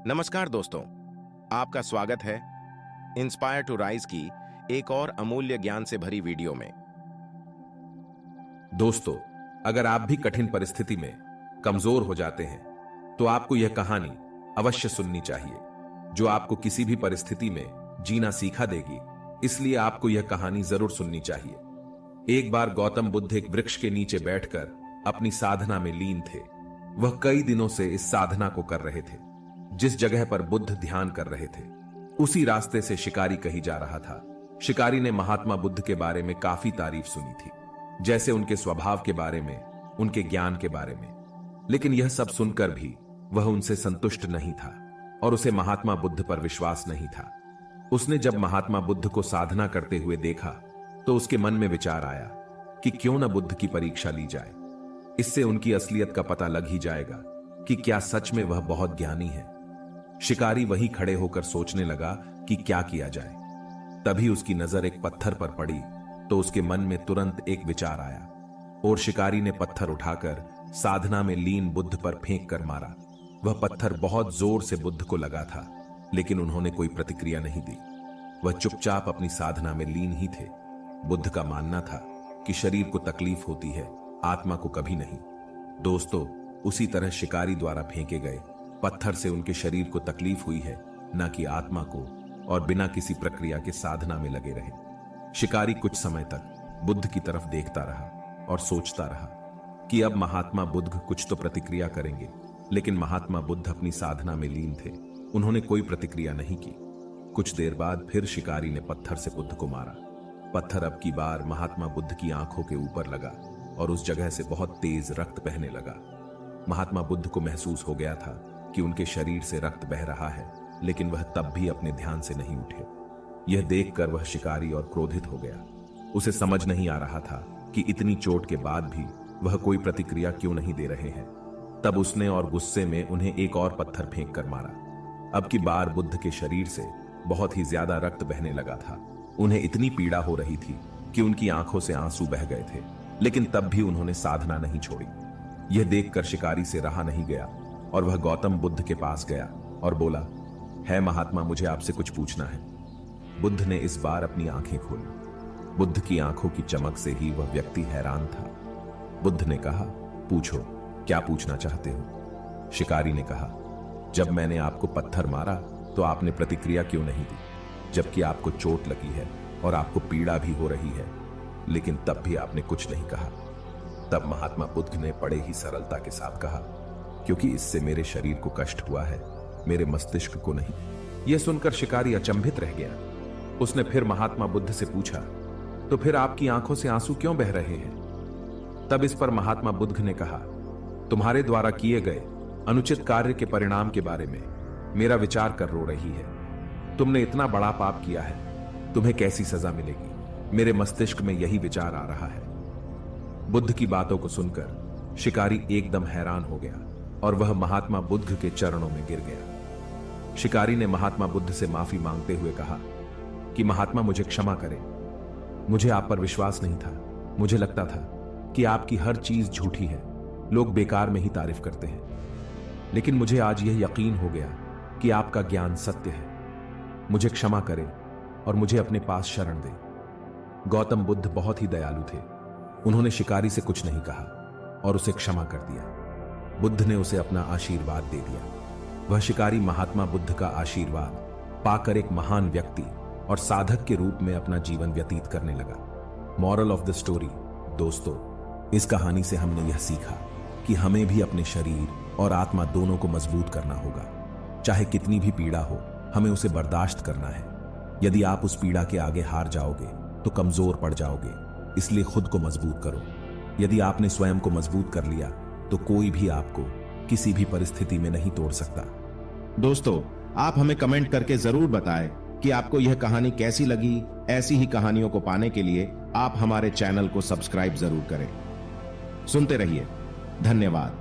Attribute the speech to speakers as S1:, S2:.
S1: नमस्कार दोस्तों, आपका स्वागत है इंस्पायर टू राइज की एक और अमूल्य ज्ञान से भरी वीडियो में।
S2: दोस्तों, अगर आप भी कठिन परिस्थिति में कमजोर हो जाते हैं तो आपको यह कहानी अवश्य सुननी चाहिए, जो आपको किसी भी परिस्थिति में जीना सीखा देगी। इसलिए आपको यह कहानी जरूर सुननी चाहिए। एक बार गौतम बुद्ध एक वृक्ष के नीचे बैठकर अपनी साधना में लीन थे। वह कई दिनों से इस साधना को कर रहे थे। जिस जगह पर बुद्ध ध्यान कर रहे थे, उसी रास्ते से शिकारी कहीं जा रहा था। शिकारी ने महात्मा बुद्ध के बारे में काफी तारीफ सुनी थी, जैसे उनके स्वभाव के बारे में, उनके ज्ञान के बारे में। लेकिन यह सब सुनकर भी वह उनसे संतुष्ट नहीं था और उसे महात्मा बुद्ध पर विश्वास नहीं था। उसने जब महात्मा बुद्ध को साधना करते हुए देखा तो उसके मन में विचार आया कि क्यों न बुद्ध की परीक्षा ली जाए। इससे उनकी असलियत का पता लग ही जाएगा कि क्या सच में वह बहुत ज्ञानी है। शिकारी वहीं खड़े होकर सोचने लगा कि क्या किया जाए। तभी उसकी नजर एक पत्थर पर पड़ी तो उसके मन में तुरंत एक विचार आया और शिकारी ने पत्थर उठाकर साधना में लीन बुद्ध पर फेंक कर मारा। वह पत्थर बहुत जोर से बुद्ध को लगा था, लेकिन उन्होंने कोई प्रतिक्रिया नहीं दी। वह चुपचाप अपनी साधना में लीन ही थे। बुद्ध का मानना था कि शरीर को तकलीफ होती है, आत्मा को कभी नहीं। दोस्तों, उसी तरह शिकारी द्वारा फेंके गए पत्थर से उनके शरीर को तकलीफ हुई है, न कि आत्मा को, और बिना किसी प्रक्रिया के साधना में लगे रहे। शिकारी कुछ समय तक बुद्ध की तरफ देखता रहा और सोचता रहा कि अब महात्मा बुद्ध कुछ तो प्रतिक्रिया करेंगे। लेकिन महात्मा बुद्ध अपनी साधना में लीन थे, उन्होंने कोई प्रतिक्रिया नहीं की। कुछ देर बाद फिर शिकारी ने पत्थर से बुद्ध को मारा। पत्थर अब की बार महात्मा बुद्ध की आंखों के ऊपर लगा और उस जगह से बहुत तेज रक्त बहने लगा। महात्मा बुद्ध को महसूस हो गया था कि उनके शरीर से रक्त बह रहा है, लेकिन वह तब भी अपने ध्यान से नहीं उठे। यह देखकर वह शिकारी और क्रोधित हो गया। उसे समझ नहीं आ रहा था कि इतनी चोट के बाद भी वह कोई प्रतिक्रिया क्यों नहीं दे रहे हैं। तब उसने और गुस्से में उन्हें एक और पत्थर फेंक कर मारा। अब की बार बुद्ध के शरीर से बहुत ही ज्यादा रक्त बहने लगा था। उन्हें इतनी पीड़ा हो रही थी कि उनकी आंखों से आंसू बह गए थे, लेकिन तब भी उन्होंने साधना नहीं छोड़ी। यह देखकर शिकारी से रहा नहीं गया और वह गौतम बुद्ध के पास गया और बोला, है महात्मा, मुझे आपसे कुछ पूछना है। बुद्ध ने इस बार अपनी आंखें खोली। बुद्ध की आंखों की चमक से ही वह व्यक्ति हैरान था। बुद्ध ने कहा, पूछो, क्या पूछना चाहते हो? शिकारी ने कहा, जब मैंने आपको पत्थर मारा तो आपने प्रतिक्रिया क्यों नहीं दी, जबकि आपको चोट लगी है और आपको पीड़ा भी हो रही है, लेकिन तब भी आपने कुछ नहीं कहा। तब महात्मा बुद्ध ने बड़े ही सरलता के साथ कहा, क्योंकि इससे मेरे शरीर को कष्ट हुआ है, मेरे मस्तिष्क को नहीं। यह सुनकर शिकारी अचंभित रह गया। उसने फिर महात्मा बुद्ध से पूछा, तो फिर आपकी आंखों से आंसू क्यों बह रहे हैं? तब इस पर महात्मा बुद्ध ने कहा, तुम्हारे द्वारा किए गए अनुचित कार्य के परिणाम के बारे में मेरा विचार कर रो रही है। तुमने इतना बड़ा पाप किया है, तुम्हें कैसी सजा मिलेगी? मेरे मस्तिष्क में यही विचार आ रहा है। बुद्ध की बातों को सुनकर शिकारी एकदम हैरान हो गया और वह महात्मा बुद्ध के चरणों में गिर गया। शिकारी ने महात्मा बुद्ध से माफी मांगते हुए कहा कि महात्मा, मुझे क्षमा करें। मुझे आप पर विश्वास नहीं था। मुझे लगता था कि आपकी हर चीज झूठी है, लोग बेकार में ही तारीफ करते हैं। लेकिन मुझे आज यह यकीन हो गया कि आपका ज्ञान सत्य है। मुझे क्षमा करें और मुझे अपने पास शरण दें। गौतम बुद्ध बहुत ही दयालु थे। उन्होंने शिकारी से कुछ नहीं कहा और उसे क्षमा कर दिया। बुद्ध ने उसे अपना आशीर्वाद दे दिया। वह शिकारी महात्मा बुद्ध का आशीर्वाद पाकर एक महान व्यक्ति और साधक के रूप में अपना जीवन व्यतीत करने लगा। मॉरल ऑफ द स्टोरी, दोस्तों, इस कहानी से हमने यह सीखा कि हमें भी अपने शरीर और आत्मा दोनों को मजबूत करना होगा। चाहे कितनी भी पीड़ा हो, हमें उसे बर्दाश्त करना है। यदि आप उस पीड़ा के आगे हार जाओगे तो कमजोर पड़ जाओगे। इसलिए खुद को मजबूत करो। यदि आपने स्वयं को मजबूत कर लिया तो कोई भी आपको किसी भी परिस्थिति में नहीं तोड़ सकता।
S1: दोस्तों, आप हमें कमेंट करके जरूर बताएं कि आपको यह कहानी कैसी लगी। ऐसी ही कहानियों को पाने के लिए आप हमारे चैनल को सब्सक्राइब जरूर करें। सुनते रहिए। धन्यवाद।